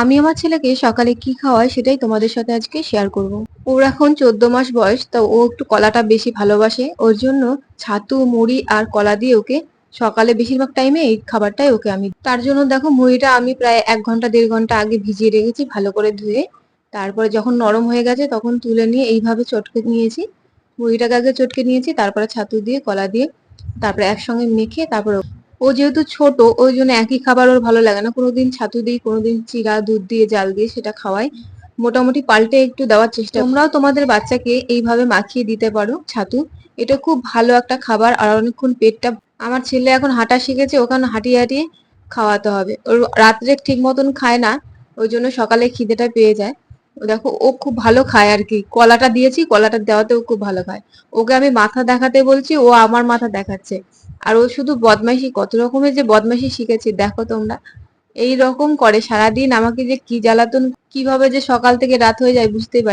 আমি আমার ছেলেকে সকালে কি খাওয়াই সেটাই তোমাদের সাথে আজকে শেয়ার করব। ওর এখন 14 মাস বয়স, তো ও একটু কলাটা বেশি ভালোবাসে। ওর জন্য ছাতু মুড়ি আর কলা দিয়ে ওকে সকালে বেশিরভাগ টাইমে এই খাবারটাই ওকে আমি তার জন্য দেখো মুড়িটা আমি প্রায় 1 ঘন্টা 1.5 ঘন্টা আগে ভিজিয়ে রেখেছি ভালো করে ধুয়ে। তারপরে যখন নরম হয়ে গেছে তখন তুলে নিয়ে এইভাবে চটকে নিয়েছি। মুড়িটাকে আগে চটকে নিয়েছি, তারপরে ছাতু দিয়ে কলা দিয়ে তারপরে একসঙ্গে মেখে তারপরে ও যেহেতু ছোট ওই জন্য একই খাবার ওর ভালো লাগে না, কোনোদিন ছাতু দিই কোনোদিন চিড়া দুধ দিয়ে জাল দিয়ে সেটা খাওয়াই। মোটামুটি পাল্টে একটু দেওয়ার চেষ্টা। তোমরাও তোমাদের বাচ্চাকে এইভাবে মাখিয়ে দিতে পারো ছাতু। এটা খুব ভালো একটা খাবার আর অনেকক্ষণ পেটটা। আমার ছেলে এখন হাঁটা শিখেছে, ওখানে হাঁটিয়ে হাঁটিয়ে খাওয়াতে হবে। ওর রাত্রে ঠিক মতন খায় না, ওই জন্য সকালে খিদেটা পেয়ে যায়। ও দেখো ও খুব ভালো খায় আর কি, কলাটা দিয়েছি কলাটা দেওয়াতেও খুব ভালো খায়। ওকে আমি মাথা দেখাতে বলছি, ও আমার মাথা দেখাচ্ছে। আর ও শুধু বদমাইশি, কত রকমের যে বদমাইশি শিখেছি দেখো তোমরা। এই রকম করে সারাদিন আমাকে যে কি জ্বালাতন, কিভাবে যে সকাল থেকে রাত হয়ে যায় বুঝতেই পারি।